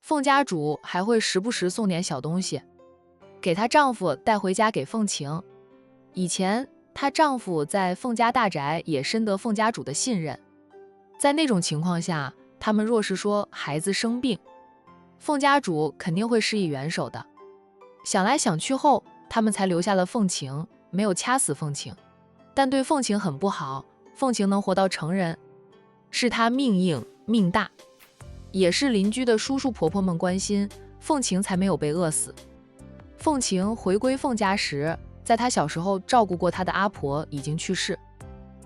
凤家主还会时不时送点小东西，给她丈夫带回家给凤晴。以前她丈夫在凤家大宅也深得凤家主的信任，在那种情况下，他们若是说孩子生病，凤家主肯定会施以援手的。想来想去后，他们才留下了凤晴，没有掐死凤晴，但对凤晴很不好。凤晴能活到成人，是她命硬命大，也是邻居的叔叔婆婆们关心，凤晴才没有被饿死。凤晴回归凤家时，在她小时候照顾过她的阿婆已经去世，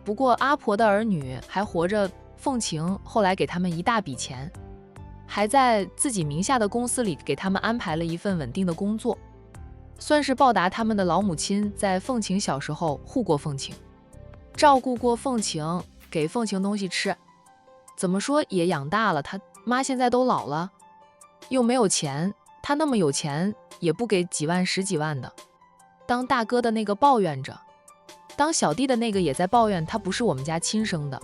不过阿婆的儿女还活着。凤晴后来给他们一大笔钱，还在自己名下的公司里给他们安排了一份稳定的工作，算是报答他们的老母亲在凤晴小时候护过凤晴，照顾过凤晴，给凤晴东西吃，怎么说也养大了她。妈现在都老了，又没有钱，她那么有钱也不给几万十几万的。当大哥的那个抱怨着，当小弟的那个也在抱怨他不是我们家亲生的，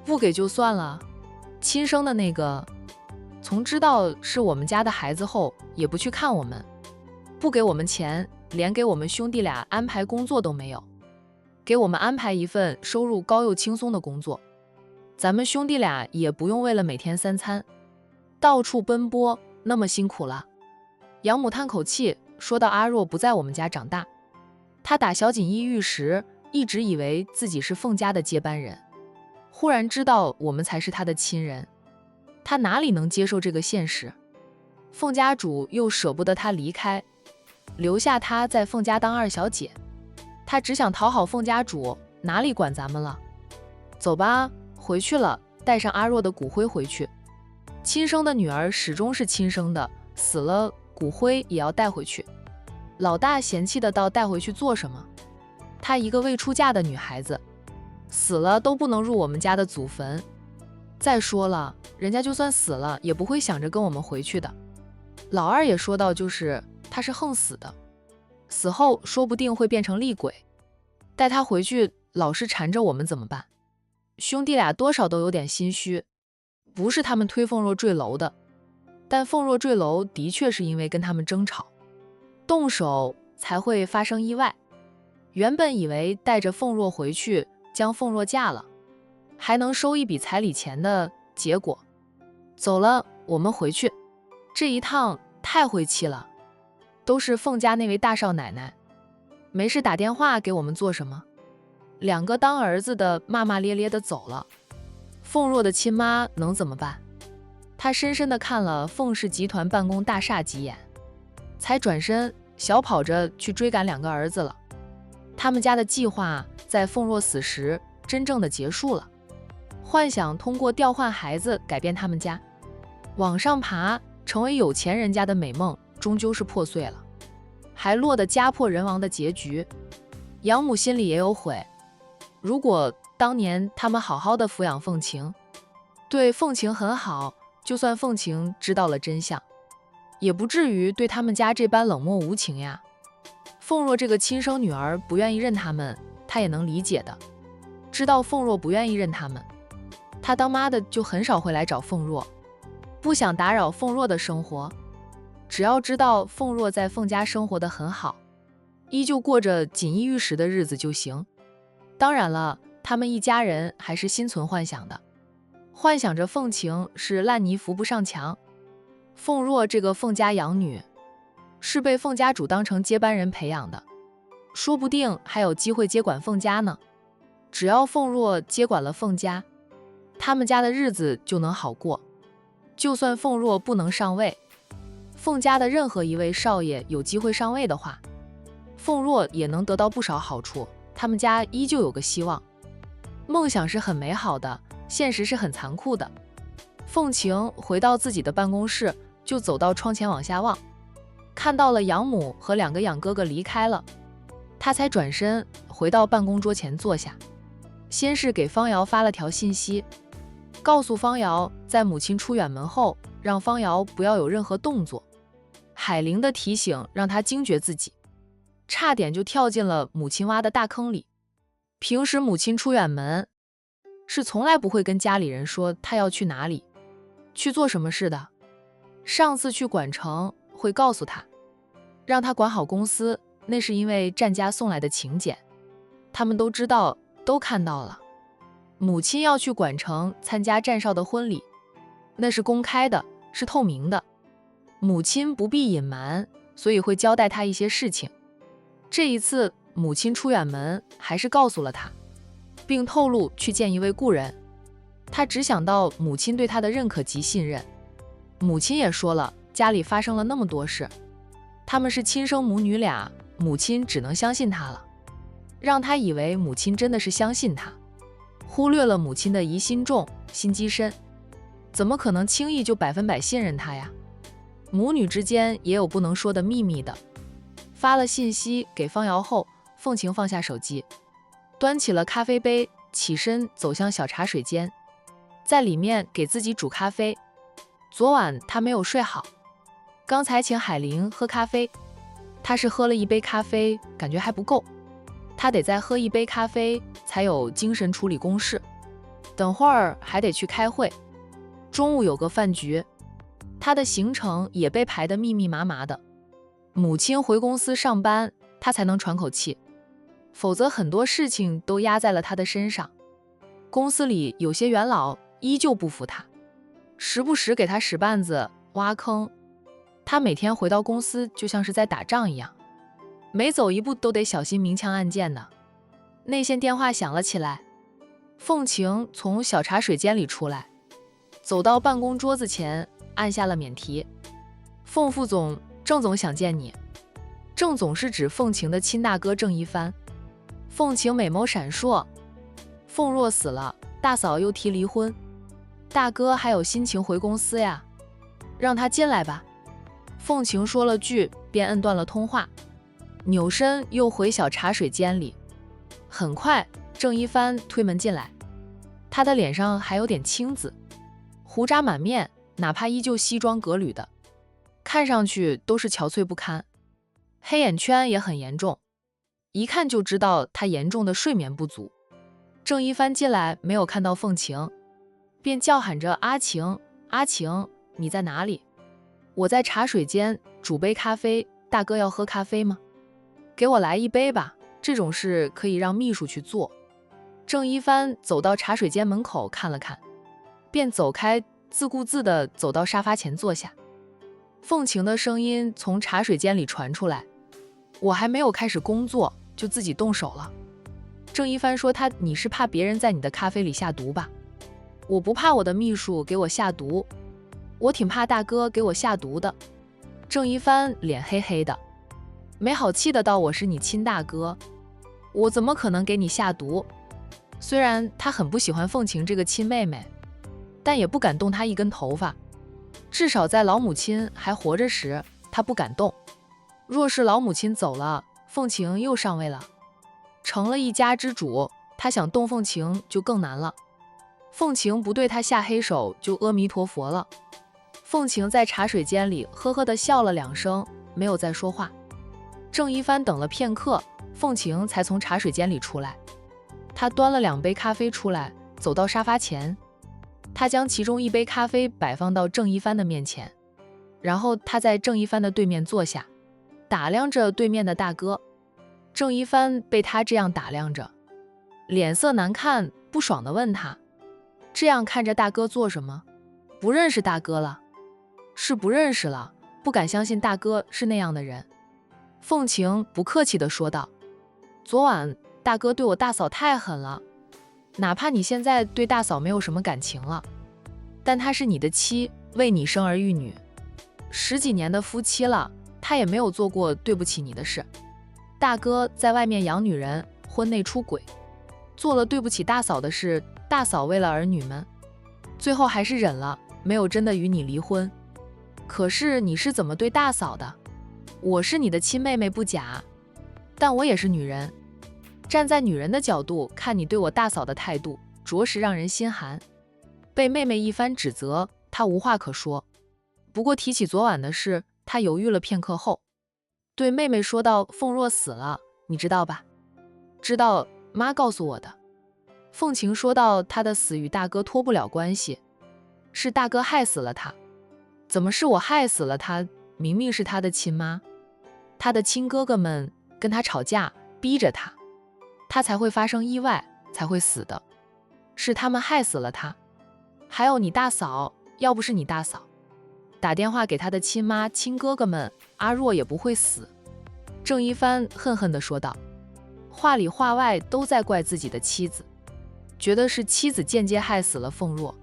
不给就算了，亲生的那个从知道是我们家的孩子后也不去看我们，不给我们钱，连给我们兄弟俩安排工作都没有，给我们安排一份收入高又轻松的工作，咱们兄弟俩也不用为了每天三餐到处奔波那么辛苦了。养母叹口气说到，阿若不在我们家长大，她打小锦衣玉食，一直以为自己是凤家的接班人，忽然知道我们才是他的亲人，他哪里能接受这个现实？凤家主又舍不得他离开，留下他在凤家当二小姐，他只想讨好凤家主，哪里管咱们了？走吧，回去了，带上阿若的骨灰回去。亲生的女儿始终是亲生的，死了骨灰也要带回去。老大嫌弃的道：“带回去做什么？她一个未出嫁的女孩子，死了都不能入我们家的祖坟。再说了，人家就算死了也不会想着跟我们回去的。”老二也说到，就是他是横死的，死后说不定会变成厉鬼，带他回去老是缠着我们怎么办？兄弟俩多少都有点心虚，不是他们推凤若坠楼的，但凤若坠楼的确是因为跟他们争吵动手才会发生意外。原本以为带着凤若回去将凤若嫁了，还能收一笔彩礼钱的，结果走了，我们回去这一趟太晦气了，都是凤家那位大少奶奶，没事打电话给我们做什么？两个当儿子的骂骂咧咧的走了，凤若的亲妈能怎么办？她深深地看了凤氏集团办公大厦几眼，才转身小跑着去追赶两个儿子了。他们家的计划在凤若死时真正的结束了，幻想通过调换孩子改变他们家往上爬成为有钱人家的美梦终究是破碎了，还落得家破人亡的结局。养母心里也有悔，如果当年他们好好的抚养凤晴，对凤晴很好，就算凤晴知道了真相，也不至于对他们家这般冷漠无情呀。凤若这个亲生女儿不愿意认他们，她也能理解的。知道凤若不愿意认他们，她当妈的就很少会来找凤若，不想打扰凤若的生活。只要知道凤若在凤家生活得很好，依旧过着锦衣玉食的日子就行。当然了，他们一家人还是心存幻想的，幻想着凤晴是烂泥扶不上墙，凤若这个凤家养女是被凤家主当成接班人培养的，说不定还有机会接管凤家呢。只要凤若接管了凤家，他们家的日子就能好过。就算凤若不能上位，凤家的任何一位少爷有机会上位的话，凤若也能得到不少好处，他们家依旧有个希望。梦想是很美好的，现实是很残酷的。凤晴回到自己的办公室，就走到窗前往下望，看到了养母和两个养哥哥离开了，他才转身回到办公桌前坐下，先是给方瑶发了条信息，告诉方瑶在母亲出远门后，让方瑶不要有任何动作。海玲的提醒让他惊觉自己差点就跳进了母亲挖的大坑里。平时母亲出远门是从来不会跟家里人说她要去哪里，去做什么事的。上次去管城会告诉他，让他管好公司，那是因为战家送来的请柬，他们都知道，都看到了。母亲要去管城参加战少的婚礼，那是公开的，是透明的，母亲不必隐瞒，所以会交代他一些事情。这一次母亲出远门，还是告诉了他，并透露去见一位故人。他只想到母亲对他的认可及信任。母亲也说了，家里发生了那么多事，他们是亲生母女俩，母亲只能相信他了，让他以为母亲真的是相信他，忽略了母亲的疑心重，心机深，怎么可能轻易就100%信任他呀？母女之间也有不能说的秘密的。发了信息给方瑶后，凤晴放下手机，端起了咖啡杯，起身走向小茶水间，在里面给自己煮咖啡。昨晚她没有睡好，刚才请海玲喝咖啡，她是喝了1杯咖啡，感觉还不够，她得再喝1杯咖啡才有精神处理公事，等会儿还得去开会，中午有个饭局，她的行程也被排得密密麻麻的。母亲回公司上班，她才能喘口气，否则很多事情都压在了她的身上。公司里有些元老依旧不服她，时不时给她使绊子挖坑。她每天回到公司就像是在打仗一样，每走一步都得小心明枪暗箭的。内线电话响了起来，凤晴从小茶水间里出来，走到办公桌子前，按下了免提。凤副总，郑总想见你。郑总是指凤晴的亲大哥郑一帆。凤晴美眸闪烁，凤若死了，大嫂又提离婚，大哥还有心情回公司呀？让他进来吧。凤晴说了句，便摁断了通话，扭身又回小茶水间里。很快，郑一帆推门进来，他的脸上还有点青紫，胡渣满面，哪怕依旧西装革履的，看上去都是憔悴不堪，黑眼圈也很严重，一看就知道他严重的睡眠不足。郑一帆进来没有看到凤晴，便叫喊着阿晴，阿晴，你在哪里？我在茶水间煮杯咖啡，大哥要喝咖啡吗？给我来1杯吧，这种事可以让秘书去做。郑一帆走到茶水间门口看了看，便走开，自顾自地走到沙发前坐下。凤晴的声音从茶水间里传出来，我还没有开始工作就自己动手了。郑一帆说你是怕别人在你的咖啡里下毒吧？我不怕我的秘书给我下毒，我挺怕大哥给我下毒的。郑一帆脸黑黑的，没好气的道，我是你亲大哥，我怎么可能给你下毒？虽然他很不喜欢凤晴这个亲妹妹，但也不敢动她一根头发，至少在老母亲还活着时，他不敢动。若是老母亲走了，凤晴又上位了，成了一家之主，他想动凤晴就更难了。凤晴不对他下黑手，就阿弥陀佛了。凤晴在茶水间里呵呵地笑了2声，没有再说话。郑一帆等了片刻，凤晴才从茶水间里出来。他端了2杯咖啡出来，走到沙发前，他将其中1杯咖啡摆放到郑一帆的面前，然后他在郑一帆的对面坐下，打量着对面的大哥。郑一帆被他这样打量着，脸色难看，不爽地问他，这样看着大哥做什么？不认识大哥了？是不认识了，不敢相信大哥是那样的人。凤晴不客气地说道，昨晚大哥对我大嫂太狠了，哪怕你现在对大嫂没有什么感情了，但她是你的妻，为你生儿育女，10几年的夫妻了，她也没有做过对不起你的事。大哥在外面养女人，婚内出轨，做了对不起大嫂的事，大嫂为了儿女们，最后还是忍了，没有真的与你离婚。可是你是怎么对大嫂的？我是你的亲妹妹不假，但我也是女人，站在女人的角度看你对我大嫂的态度，着实让人心寒。被妹妹一番指责，她无话可说。不过提起昨晚的事，她犹豫了片刻后，对妹妹说道，凤若死了，你知道吧？知道，妈告诉我的。凤晴说道，她的死与大哥脱不了关系，是大哥害死了她。怎么是我害死了他？明明是他的亲妈，他的亲哥哥们跟他吵架，逼着他，他才会发生意外，才会死的，是他们害死了他。还有你大嫂，要不是你大嫂打电话给他的亲妈亲哥哥们，阿若也不会死。郑一帆恨恨地说道，话里话外都在怪自己的妻子，觉得是妻子间接害死了凤若。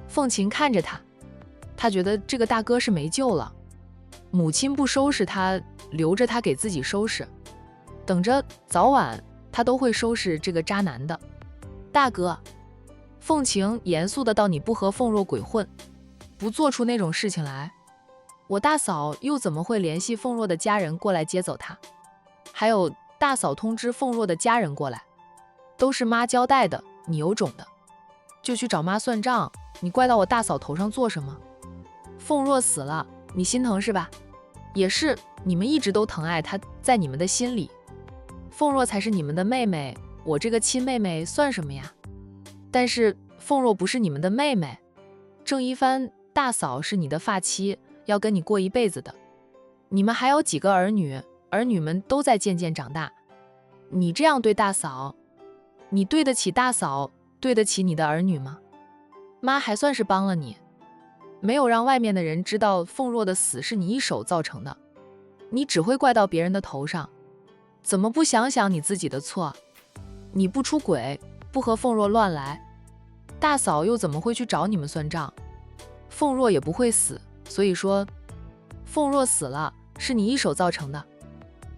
凤琴看着他觉得这个大哥是没救了，母亲不收拾他，留着他给自己收拾，等着早晚他都会收拾这个渣男的。大哥，凤琴严肃的道，你不和凤若鬼混，不做出那种事情来，我大嫂又怎么会联系凤若的家人过来接走他？还有大嫂通知凤若的家人过来，都是妈交代的，你有种的就去找妈算账，你怪到我大嫂头上做什么？凤若死了，你心疼是吧？也是，你们一直都疼爱她，在你们的心里，凤若才是你们的妹妹，我这个亲妹妹算什么呀？但是凤若不是你们的妹妹，郑一帆大嫂是你的发妻，要跟你过一辈子的。你们还有几个儿女，儿女们都在渐渐长大，你这样对大嫂，你对得起大嫂，对得起你的儿女吗？妈还算是帮了你，没有让外面的人知道凤若的死是你一手造成的，你只会怪到别人的头上，怎么不想想你自己的错？你不出轨，不和凤若乱来，大嫂又怎么会去找你们算账？凤若也不会死，所以说凤若死了是你一手造成的，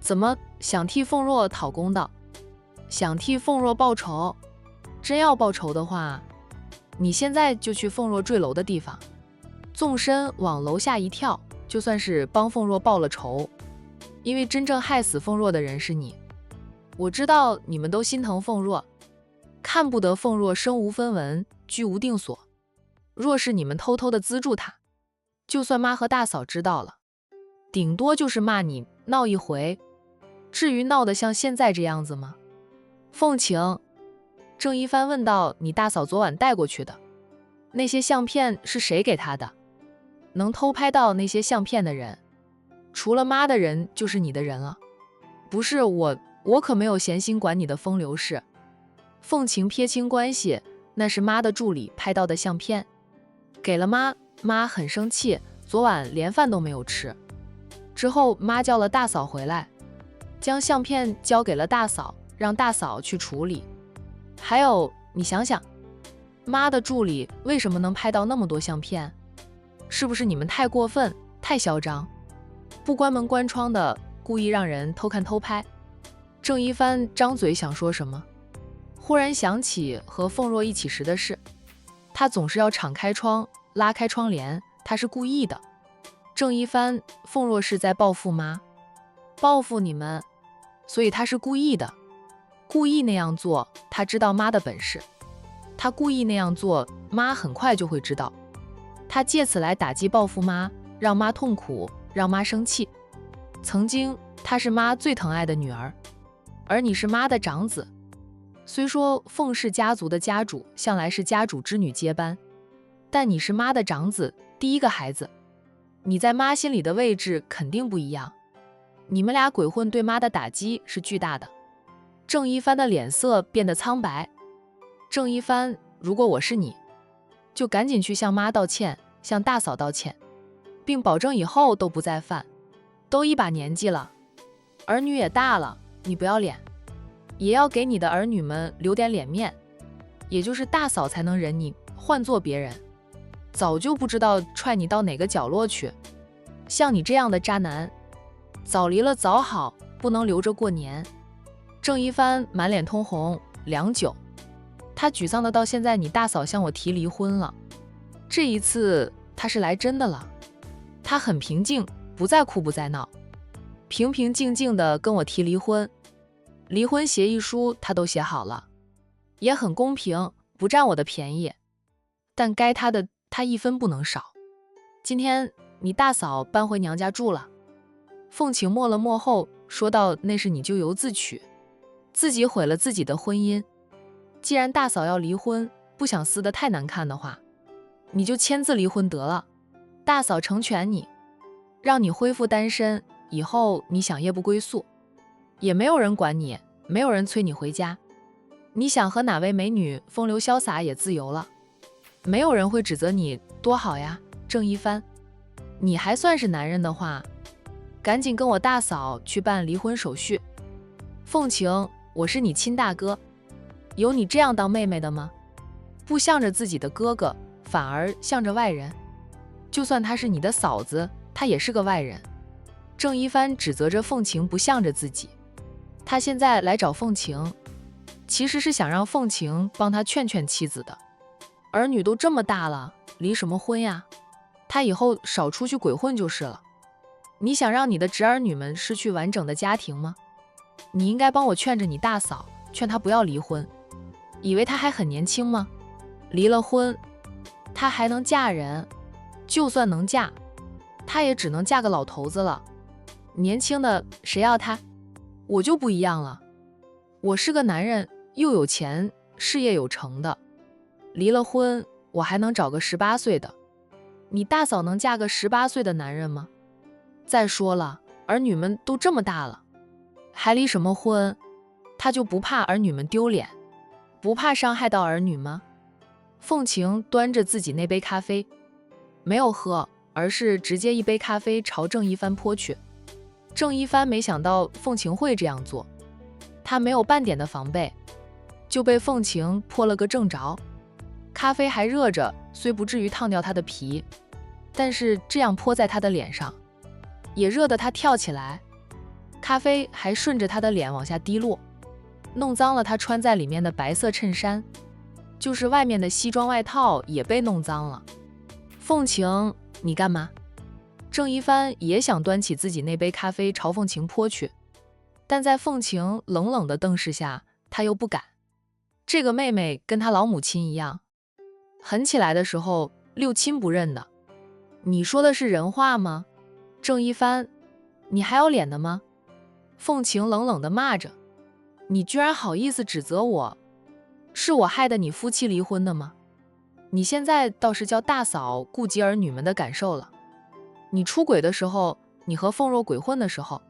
怎么想替凤若讨公道，想替凤若报仇？真要报仇的话，你现在就去凤若坠楼的地方，纵身往楼下一跳，就算是帮凤若报了仇，因为真正害死凤若的人是你。我知道你们都心疼凤若，看不得凤若身无分文，居无定所。若是你们偷偷的资助她，就算妈和大嫂知道了，顶多就是骂你闹一回，至于闹得像现在这样子吗？凤晴，郑一帆问道，你大嫂昨晚带过去的那些相片是谁给她的？能偷拍到那些相片的人，除了妈的人就是你的人了。不是我可没有闲心管你的风流事。凤晴撇清关系，那是妈的助理拍到的相片，给了妈，妈很生气，昨晚连饭都没有吃。之后妈叫了大嫂回来，将相片交给了大嫂，让大嫂去处理。还有，你想想，妈的助理为什么能拍到那么多相片？是不是你们太过分，太嚣张，不关门关窗的，故意让人偷看偷拍？郑一帆张嘴想说什么，忽然想起和凤若一起时的事，他总是要敞开窗，拉开窗帘，他是故意的。郑一帆，凤若是在报复妈，报复你们，所以他是故意的，故意那样做，他知道妈的本事，他故意那样做，妈很快就会知道，他借此来打击报复妈，让妈痛苦，让妈生气。曾经她是妈最疼爱的女儿，而你是妈的长子。虽说凤氏家族的家主向来是家主之女接班，但你是妈的长子，第一个孩子，你在妈心里的位置肯定不一样。你们俩鬼混对妈的打击是巨大的。郑一帆的脸色变得苍白。郑一帆，如果我是你，就赶紧去向妈道歉，向大嫂道歉，并保证以后都不再犯。都一把年纪了，儿女也大了，你不要脸，也要给你的儿女们留点脸面，也就是大嫂才能忍你，换做别人，早就不知道踹你到哪个角落去。像你这样的渣男，早离了早好，不能留着过年。郑一帆满脸通红，良久，他沮丧的到现在你大嫂向我提离婚了，这一次他是来真的了。他很平静，不再哭不再闹，平平静静的跟我提离婚，离婚协议书他都写好了，也很公平，不占我的便宜，但该他的他一分不能少。今天你大嫂搬回娘家住了。凤晴默了默后说道，那是你咎由自取，自己毁了自己的婚姻。既然大嫂要离婚，不想撕得太难看的话，你就签字离婚得了。大嫂成全你，让你恢复单身，以后你想夜不归宿，也没有人管你，没有人催你回家，你想和哪位美女风流潇洒也自由了，没有人会指责你，多好呀，郑一帆。你还算是男人的话，赶紧跟我大嫂去办离婚手续。凤晴，我是你亲大哥，有你这样当妹妹的吗？不向着自己的哥哥，反而向着外人。就算她是你的嫂子，她也是个外人。郑一帆指责着凤晴不向着自己，他现在来找凤晴，其实是想让凤晴帮他劝劝妻子的。儿女都这么大了，离什么婚呀？他以后少出去鬼混就是了。你想让你的侄儿女们失去完整的家庭吗？你应该帮我劝着你大嫂，劝她不要离婚。以为她还很年轻吗？离了婚，她还能嫁人？就算能嫁，她也只能嫁个老头子了。年轻的谁要她？我就不一样了，我是个男人，又有钱，事业有成的。离了婚，我还能找个18岁的。你大嫂能嫁个18岁的男人吗？再说了，儿女们都这么大了，还离什么婚？她就不怕儿女们丢脸，不怕伤害到儿女吗？凤晴端着自己那杯咖啡，没有喝，而是直接一杯咖啡朝郑一帆泼去。郑一帆没想到凤晴会这样做，他没有半点的防备，就被凤晴泼了个正着。咖啡还热着，虽不至于烫掉他的皮，但是这样泼在他的脸上，也热得他跳起来。咖啡还顺着他的脸往下滴落，弄脏了他穿在里面的白色衬衫，就是外面的西装外套也被弄脏了。凤晴，你干嘛？郑一帆也想端起自己那杯咖啡朝凤晴泼去，但在凤晴冷冷的瞪视下，他又不敢。这个妹妹跟她老母亲一样，狠起来的时候六亲不认的。你说的是人话吗？郑一帆，你还有脸的吗？凤晴冷冷地骂着，你居然好意思指责我，是我害得你夫妻离婚的吗？你现在倒是叫大嫂顾及儿女们的感受了。你出轨的时候，你和凤若鬼混的时候，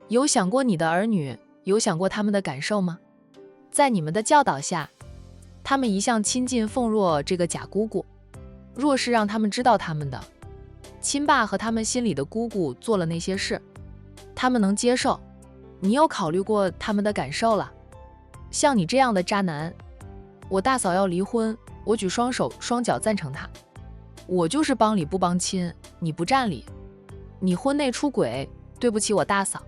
有想过你的儿女，有想过他们的感受吗？在你们的教导下，他们一向亲近凤若这个假姑姑，若是让他们知道他们的亲爸和他们心里的姑姑做了那些事，他们能接受？你有考虑过他们的感受了？像你这样的渣男，我大嫂要离婚，我举双手双脚赞成他。我就是帮理不帮亲，你不占理，你婚内出轨，对不起我大嫂。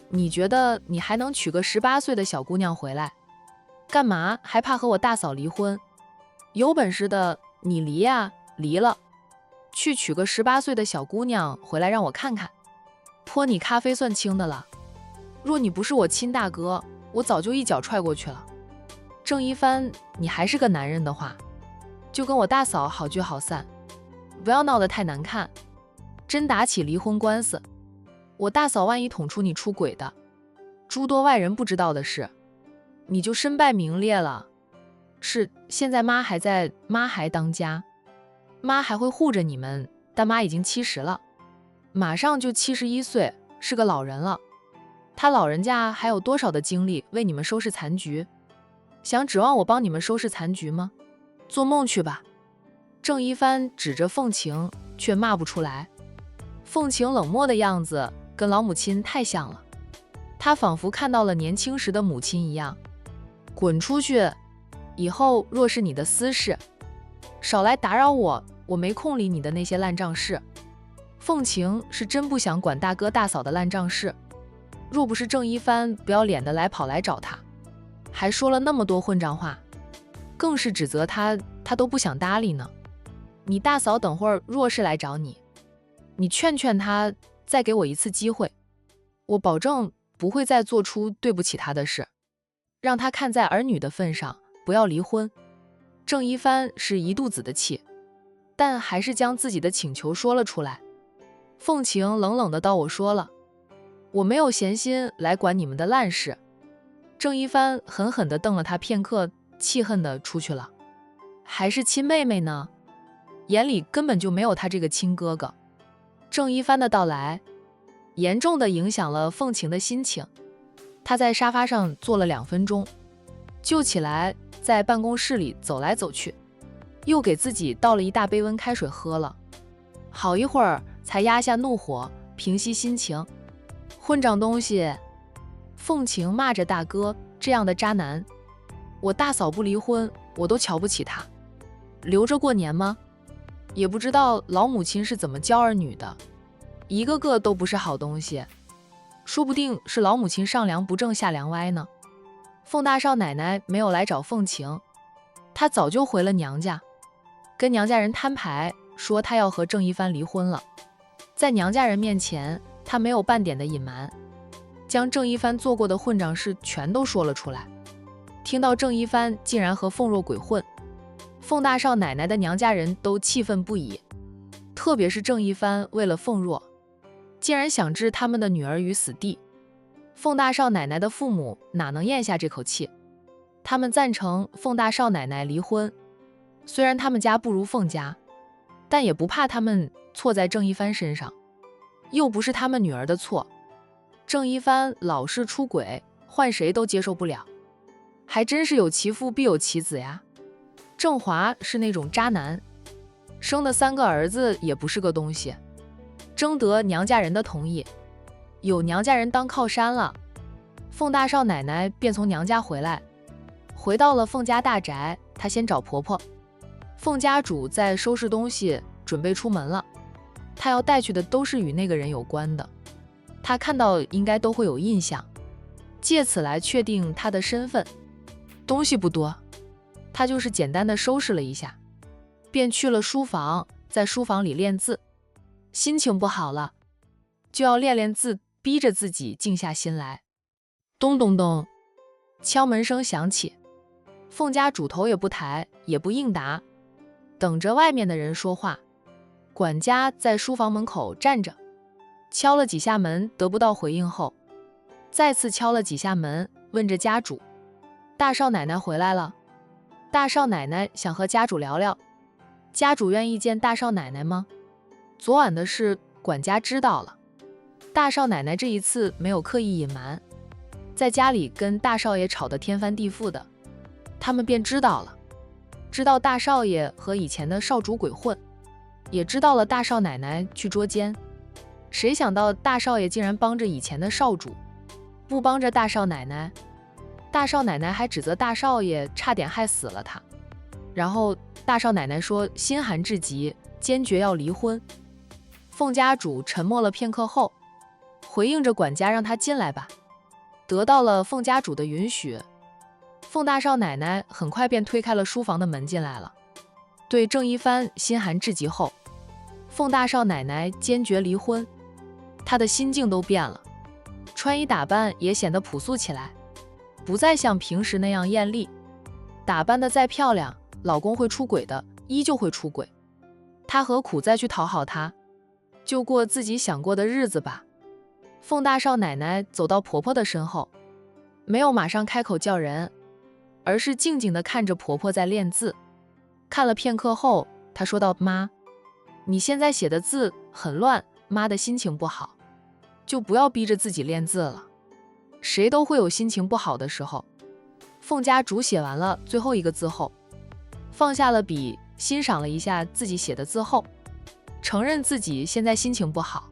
你觉得你还能娶个18岁的小姑娘回来？干嘛还怕和我大嫂离婚？有本事的你离呀，离了，去娶个18岁的小姑娘回来让我看看。泼你咖啡算轻的了，若你不是我亲大哥，我早就一脚踹过去了。郑一帆，你还是个男人的话，就跟我大嫂好聚好散，不要闹得太难看。真打起离婚官司，我大嫂万一捅出你出轨的，诸多外人不知道的事，你就身败名裂了。是，现在妈还在，妈还当家，妈还会护着你们，但妈已经70了，马上就71岁，是个老人了。她老人家还有多少的精力为你们收拾残局？想指望我帮你们收拾残局吗？做梦去吧。郑一帆指着凤晴，却骂不出来。凤晴冷漠的样子跟老母亲太像了，她仿佛看到了年轻时的母亲一样。滚出去，以后若是你的私事，少来打扰我，我没空理你的那些烂账事。凤晴是真不想管大哥大嫂的烂账事，若不是郑一帆不要脸的跑来找他，还说了那么多混账话，更是指责他都不想搭理呢。你大嫂等会儿若是来找你，你劝劝他，再给我一次机会，我保证不会再做出对不起他的事，让他看在儿女的份上，不要离婚。郑一帆是一肚子的气，但还是将自己的请求说了出来。凤晴冷冷的道：“我说了，我没有闲心来管你们的烂事。”郑一帆狠狠地瞪了他片刻，气恨地出去了。还是亲妹妹呢？眼里根本就没有他这个亲哥哥。郑一帆的到来严重的影响了凤晴的心情，她在沙发上坐了2分钟，就起来在办公室里走来走去，又给自己倒了一大杯温开水喝了，好一会儿才压下怒火，平息心情。混账东西！凤晴骂着大哥这样的渣男，我大嫂不离婚我都瞧不起他，留着过年吗？也不知道老母亲是怎么教儿女的，一个个都不是好东西，说不定是老母亲上梁不正下梁歪呢。凤大少奶奶没有来找凤晴，她早就回了娘家，跟娘家人摊牌说她要和郑一帆离婚了。在娘家人面前，她没有半点的隐瞒，将郑一帆做过的混账事全都说了出来。听到郑一帆竟然和凤若鬼混，凤大少奶奶的娘家人都气愤不已，特别是郑一帆为了凤若，竟然想置他们的女儿于死地。凤大少奶奶的父母哪能咽下这口气？他们赞成凤大少奶奶离婚，虽然他们家不如凤家，但也不怕他们错在郑一帆身上，又不是他们女儿的错。郑一帆老是出轨，换谁都接受不了，还真是有其父必有其子呀。郑华是那种渣男，生的3个儿子也不是个东西，征得娘家人的同意，有娘家人当靠山了，凤大少奶奶便从娘家回来，回到了凤家大宅。她先找婆婆，凤家主在收拾东西准备出门了，她要带去的都是与那个人有关的，她看到应该都会有印象，借此来确定她的身份。东西不多，她就是简单的收拾了一下，便去了书房，在书房里练字。心情不好了，就要练练字，逼着自己静下心来。咚咚咚，敲门声响起，凤家主头也不抬，也不应答，等着外面的人说话。管家在书房门口站着，敲了几下门，得不到回应后，再次敲了几下门，问着家主：大少奶奶回来了？大少奶奶想和家主聊聊，家主愿意见大少奶奶吗？昨晚的事管家知道了，大少奶奶这一次没有刻意隐瞒，在家里跟大少爷吵得天翻地覆的，他们便知道了，知道大少爷和以前的少主鬼混，也知道了大少奶奶去捉奸。谁想到大少爷竟然帮着以前的少主，不帮着大少奶奶，大少奶奶还指责大少爷差点害死了他。然后大少奶奶说心寒至极，坚决要离婚。凤家主沉默了片刻后，回应着管家让他进来吧。得到了凤家主的允许，凤大少奶奶很快便推开了书房的门进来了。对郑一帆心寒至极后，凤大少奶奶坚决离婚，她的心境都变了，穿衣打扮也显得朴素起来，不再像平时那样艳丽。打扮得再漂亮，老公会出轨的，依旧会出轨。她何苦再去讨好他，就过自己想过的日子吧。凤大少奶奶走到婆婆的身后，没有马上开口叫人，而是静静地看着婆婆在练字。看了片刻后，她说道：妈，你现在写的字很乱，妈的心情不好，就不要逼着自己练字了。谁都会有心情不好的时候。凤家主写完了最后一个字后，放下了笔，欣赏了一下自己写的字后，承认自己现在心情不好，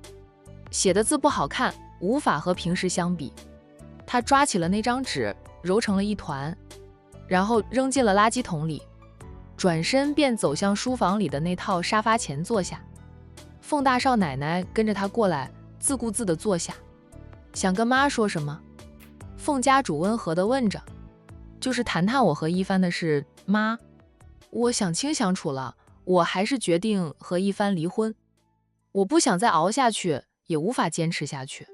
写的字不好看，无法和平时相比。他抓起了那张纸，揉成了一团，然后扔进了垃圾桶里，转身便走向书房里的那套沙发前坐下。凤大少奶奶跟着他过来，自顾自地坐下。想跟妈说什么？凤家主温和地问着。就是谈谈我和一帆的事，妈，我想清想楚了，我还是决定和一帆离婚。我不想再熬下去，也无法坚持下去。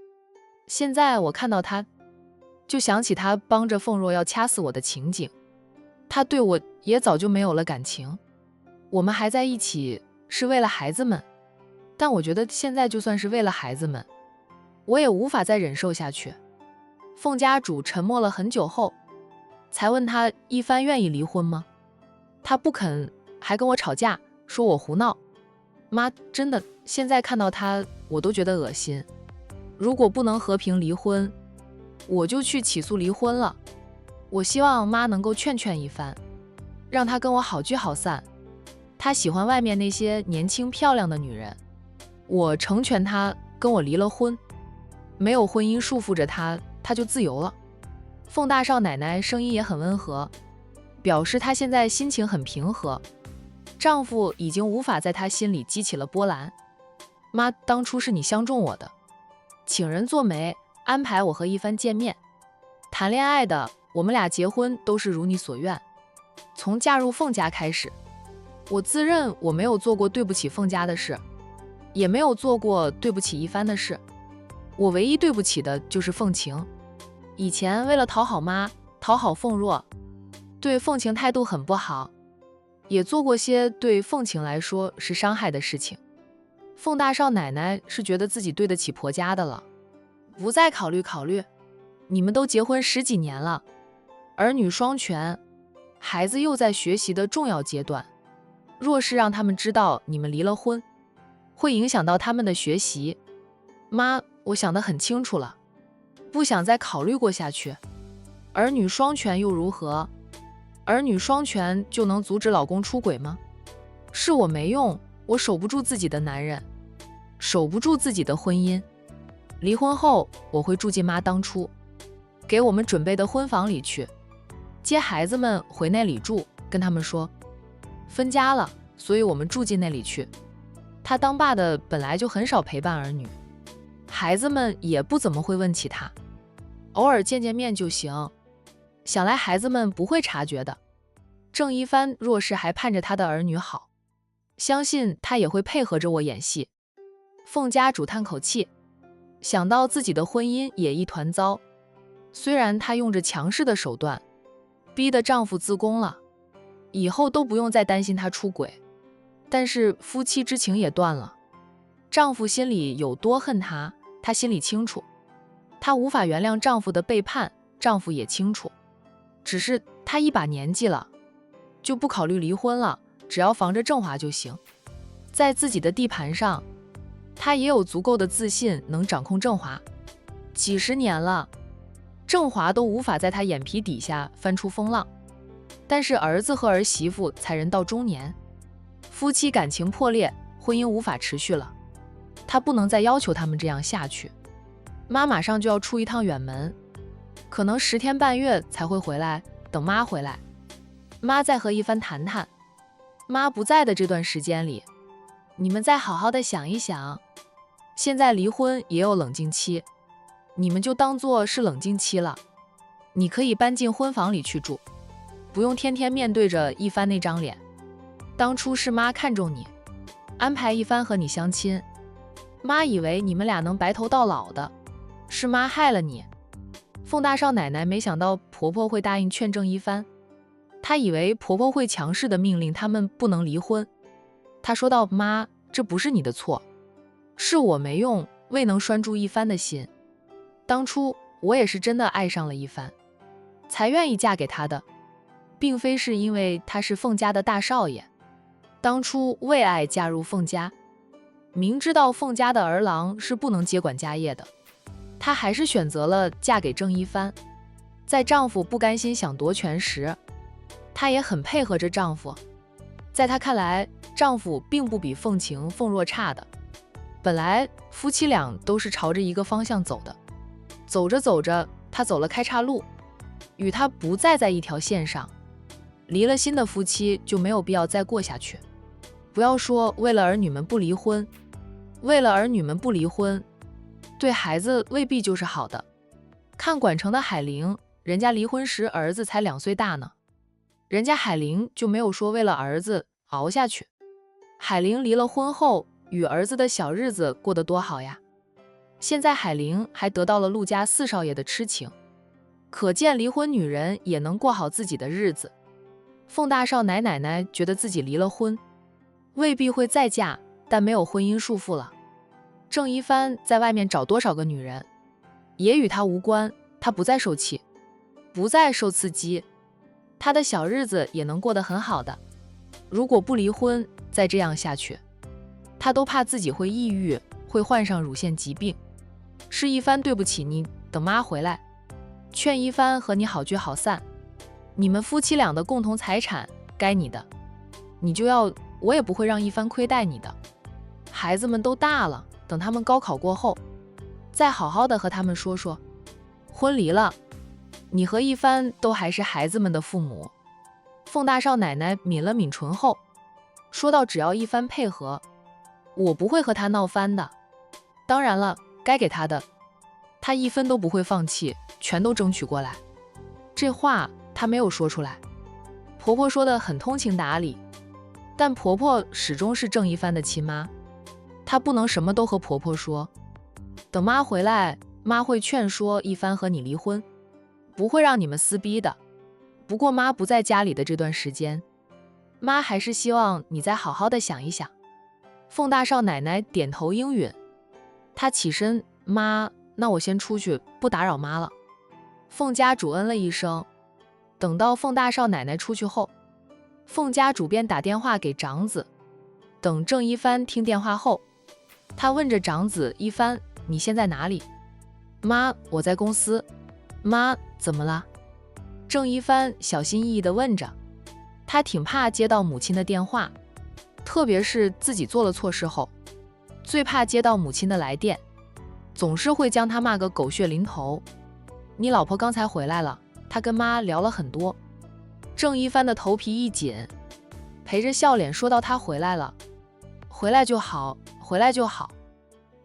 现在我看到他，就想起他帮着凤若要掐死我的情景，他对我也早就没有了感情。我们还在一起是为了孩子们，但我觉得现在就算是为了孩子们，我也无法再忍受下去。凤家主沉默了很久后，才问他一帆愿意离婚吗？他不肯，还跟我吵架，说我胡闹。妈，真的，现在看到他我都觉得恶心。如果不能和平离婚，我就去起诉离婚了。我希望妈能够劝劝一番，让他跟我好聚好散。他喜欢外面那些年轻漂亮的女人，我成全他跟我离了婚，没有婚姻束缚着他，他就自由了。凤大少奶奶声音也很温和，表示她现在心情很平和，丈夫已经无法在她心里激起了波澜。妈，当初是你相中我的，请人做媒，安排我和一帆见面，谈恋爱的，我们俩结婚都是如你所愿。从嫁入凤家开始，我自认我没有做过对不起凤家的事，也没有做过对不起一帆的事，我唯一对不起的就是凤晴。以前为了讨好妈，讨好凤若，对凤晴态度很不好，也做过些对凤晴来说是伤害的事情。凤大少奶奶是觉得自己对得起婆家的了，不再考虑。你们都结婚10几年了，儿女双全，孩子又在学习的重要阶段，若是让他们知道你们离了婚，会影响到他们的学习。妈，我想得很清楚了，不想再考虑过下去。儿女双全又如何？儿女双全就能阻止老公出轨吗？是我没用，我守不住自己的男人，守不住自己的婚姻。离婚后，我会住进妈当初给我们准备的婚房里去，接孩子们回那里住，跟他们说分家了，所以我们住进那里去。他当爸的本来就很少陪伴儿女，孩子们也不怎么会问起他，偶尔见见面就行。想来孩子们不会察觉的。郑一帆若是还盼着他的儿女好，相信他也会配合着我演戏。凤家主叹口气，想到自己的婚姻也一团糟，虽然她用着强势的手段，逼得丈夫自宫了，以后都不用再担心他出轨，但是夫妻之情也断了。丈夫心里有多恨她，她心里清楚，她无法原谅丈夫的背叛，丈夫也清楚。只是她一把年纪了，就不考虑离婚了，只要防着郑华就行。在自己的地盘上，她也有足够的自信能掌控郑华。几十年了，郑华都无法在她眼皮底下翻出风浪。但是儿子和儿媳妇才人到中年，夫妻感情破裂，婚姻无法持续了，她不能再要求他们这样下去。妈马上就要出一趟远门，可能10天半月才会回来，等妈回来，妈再和一帆谈谈。妈不在的这段时间里，你们再好好的想一想，现在离婚也有冷静期，你们就当做是冷静期了。你可以搬进婚房里去住，不用天天面对着一帆那张脸。当初是妈看中你，安排一帆和你相亲，妈以为你们俩能白头到老的，是妈害了你。凤大少奶奶没想到婆婆会答应劝郑一帆，她以为婆婆会强势的命令他们不能离婚。她说道：妈，这不是你的错，是我没用，未能拴住一帆的心。当初我也是真的爱上了一帆，才愿意嫁给他的，并非是因为他是凤家的大少爷。当初为爱嫁入凤家，明知道凤家的儿郎是不能接管家业的，她还是选择了嫁给郑一帆。在丈夫不甘心想夺权时，她也很配合着丈夫。在她看来，丈夫并不比凤晴、凤若差的。本来夫妻俩都是朝着一个方向走的，走着走着，她走了开岔路，与他不再在一条线上。离了心的夫妻就没有必要再过下去。不要说为了儿女们不离婚，为了儿女们不离婚，对孩子未必就是好的。看管城的海玲，人家离婚时儿子才2岁大呢，人家海玲就没有说为了儿子熬下去。海玲离了婚后，与儿子的小日子过得多好呀。现在海玲还得到了陆家4少爷的痴情，可见离婚女人也能过好自己的日子。凤大少奶奶觉得自己离了婚，未必会再嫁，但没有婚姻束缚了。郑一帆在外面找多少个女人，也与她无关，她不再受气，不再受刺激，她的小日子也能过得很好的。如果不离婚，再这样下去，他都怕自己会抑郁，会患上乳腺疾病。是一帆对不起你，等妈回来，劝一帆和你好聚好散。你们夫妻俩的共同财产，该你的，你就要，我也不会让一帆亏待你的。孩子们都大了，等他们高考过后，再好好的和他们说说。婚离了，你和一帆都还是孩子们的父母。凤大少奶奶抿了抿唇后，说道：“只要一帆配合，我不会和他闹翻的。当然了，该给他的，他一分都不会放弃，全都争取过来。”这话她没有说出来。婆婆说得很通情达理，但婆婆始终是郑一帆的亲妈，她不能什么都和婆婆说。等妈回来，妈会劝说一帆和你离婚，不会让你们撕逼的。不过妈不在家里的这段时间，妈还是希望你再好好的想一想。凤大少奶奶点头应允，她起身，妈，那我先出去，不打扰妈了。凤家主嗯了一声。等到凤大少奶奶出去后，凤家主便打电话给长子。等郑一帆听电话后，他问着长子一帆：“你现在哪里？”妈，我在公司。妈，怎么了？郑一帆小心翼翼地问着。他挺怕接到母亲的电话，特别是自己做了错事后，最怕接到母亲的来电，总是会将他骂个狗血淋头。你老婆刚才回来了，她跟妈聊了很多。郑一帆的头皮一紧，陪着笑脸说到：“她回来了，回来就好，回来就好。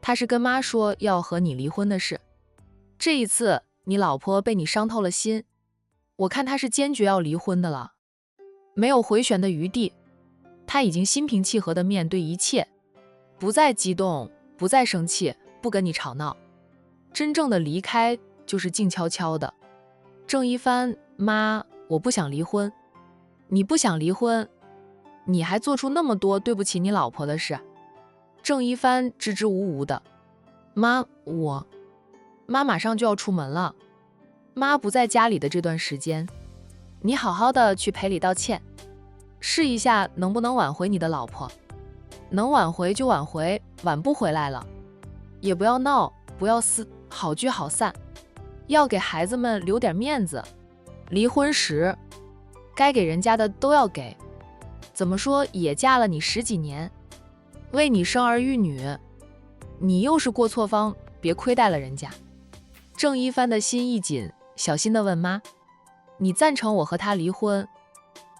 她是跟妈说要和你离婚的事。这一次你老婆被你伤透了心，我看她是坚决要离婚的了，没有回旋的余地。她已经心平气和地面对一切，不再激动，不再生气，不跟你吵闹。真正的离开就是静悄悄的。”郑一帆，妈，我不想离婚。你不想离婚，你还做出那么多对不起你老婆的事。郑一帆支支吾吾的，妈，妈马上就要出门了，妈不在家里的这段时间，你好好的去赔礼道歉，试一下能不能挽回你的老婆。能挽回就挽回，挽不回来了，也不要闹，不要撕，好聚好散。要给孩子们留点面子，离婚时该给人家的都要给。怎么说也嫁了你10几年，为你生儿育女，你又是过错方，别亏待了人家。郑一帆的心一紧，小心地问妈：“你赞成我和他离婚？”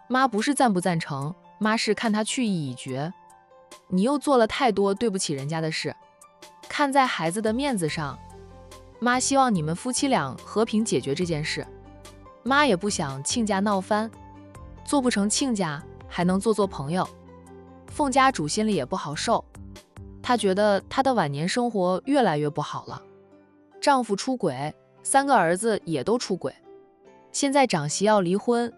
妈不是赞不赞成，妈是看他去意已决。你又做了太多对不起人家的事，看在孩子的面子上，妈希望你们夫妻俩和平解决这件事。妈也不想亲家闹翻，做不成亲家还能做朋友。凤家主心里也不好受，她觉得她的晚年生活越来越不好了。丈夫出轨，3个儿子也都出轨，现在长媳要离婚，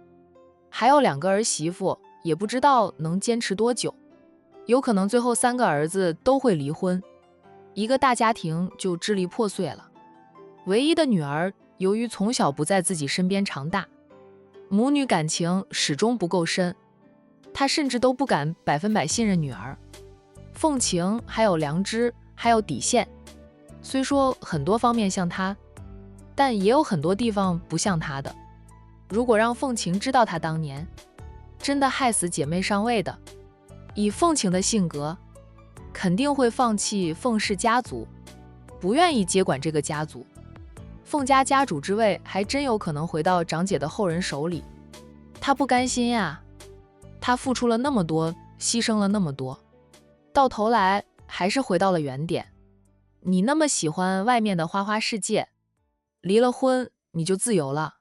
还有2个儿媳妇，也不知道能坚持多久，有可能最后3个儿子都会离婚，一个大家庭就支离破碎了。唯一的女儿由于从小不在自己身边长大，母女感情始终不够深，她甚至都不敢100%信任女儿。凤晴还有良知，还有底线，虽说很多方面像她，但也有很多地方不像她的。如果让凤晴知道她当年真的害死姐妹上位的，以凤晴的性格，肯定会放弃凤氏家族，不愿意接管这个家族。凤家家主之位还真有可能回到长姐的后人手里，她不甘心呀，她付出了那么多，牺牲了那么多，到头来还是回到了原点。你那么喜欢外面的花花世界，离了婚你就自由了，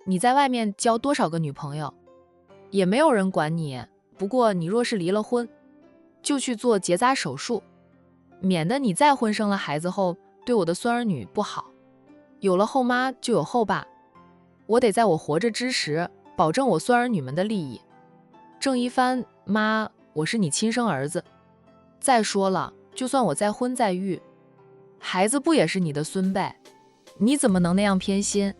你在外面交多少个女朋友，也没有人管你。不过你若是离了婚，就去做结扎手术，免得你再婚生了孩子后对我的孙儿女不好。有了后妈就有后爸，我得在我活着之时保证我孙儿女们的利益。郑一帆，妈，我是你亲生儿子，再说了，就算我再婚再育，孩子不也是你的孙辈，你怎么能那样偏心？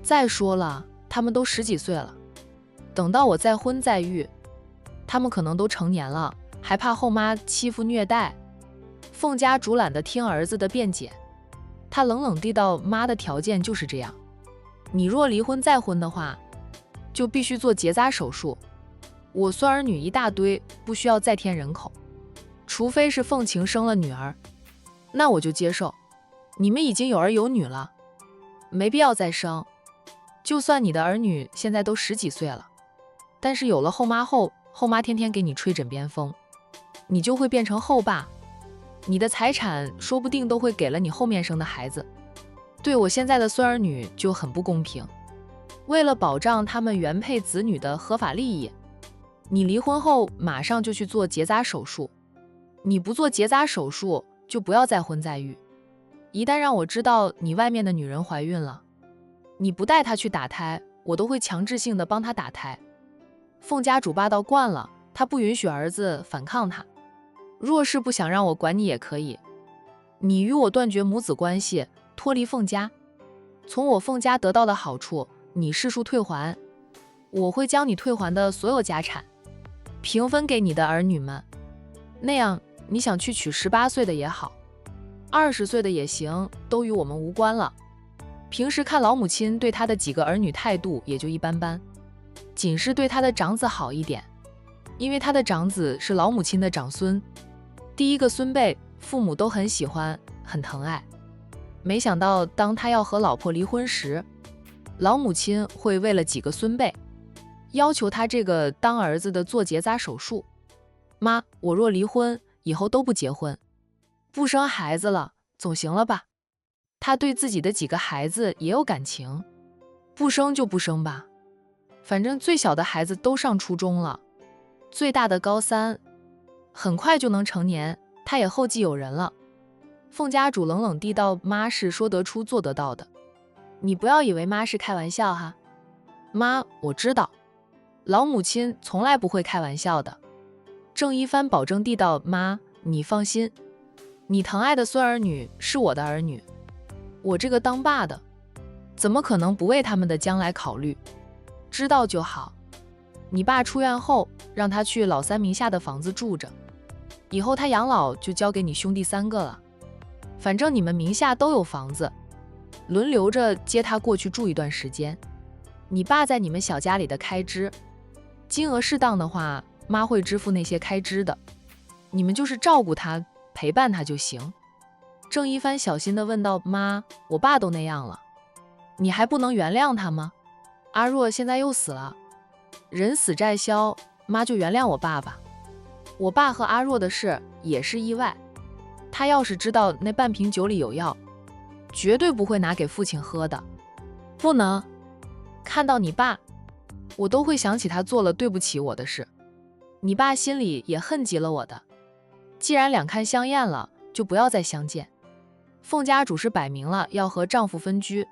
再说了，他们都10几岁了，等到我再婚再育，他他们可能都成年了，还怕后妈欺负虐待。凤家主懒得听儿子的辩解，他冷冷地道：妈的条件就是这样，你若离婚再婚的话，就必须做结扎手术。我孙儿女一大堆，不需要再添人口，除非是凤晴生了女儿，那我就接受。你们已经有儿有女了，没必要再生。就算你的儿女现在都10几岁了，但是有了后妈后，后妈天天给你吹枕边风，你就会变成后爸，你的财产说不定都会给了你后面生的孩子。对我现在的孙儿女就很不公平。为了保障他们原配子女的合法利益，你离婚后马上就去做结扎手术。你不做结扎手术，就不要再婚再育。一旦让我知道你外面的女人怀孕了，你不带她去打胎，我都会强制性的帮她打胎。凤家主霸道惯了，他不允许儿子反抗他。若是不想让我管你也可以，你与我断绝母子关系，脱离凤家，从我凤家得到的好处，你悉数退还。我会将你退还的所有家产平分给你的儿女们，那样你想去娶18岁的也好，20岁的也行，都与我们无关了。平时看老母亲对他的几个儿女态度也就一般般，仅是对他的长子好一点，因为他的长子是老母亲的长孙，第一个孙辈，父母都很喜欢，很疼爱。没想到当他要和老婆离婚时，老母亲会为了几个孙辈，要求他这个当儿子的做结扎手术。妈，我若离婚，以后都不结婚，不生孩子了，总行了吧？他对自己的几个孩子也有感情，不生就不生吧，反正最小的孩子都上初中了，最大的高3，很快就能成年，他也后继有人了。凤家主冷冷地道：妈是说得出做得到的，你不要以为妈是开玩笑哈。妈，我知道，老母亲从来不会开玩笑的。郑一帆保证地道：妈，你放心，你疼爱的孙儿女是我的儿女，我这个当爸的怎么可能不为他们的将来考虑？知道就好。你爸出院后，让他去老三名下的房子住着，以后他养老就交给你兄弟3个了。反正你们名下都有房子，轮流着接他过去住一段时间。你爸在你们小家里的开支，金额适当的话，妈会支付那些开支的，你们就是照顾他，陪伴他就行。郑一帆小心地问道：妈，我爸都那样了，你还不能原谅他吗？阿若现在又死了，人死债消，妈就原谅我爸吧。我爸和阿若的事也是意外，他要是知道那半瓶酒里有药，绝对不会拿给父亲喝的。不能看到你爸，我都会想起他做了对不起我的事，你爸心里也恨极了我的。既然两看相厌了，就不要再相见。凤家主是摆明了要和丈夫分居，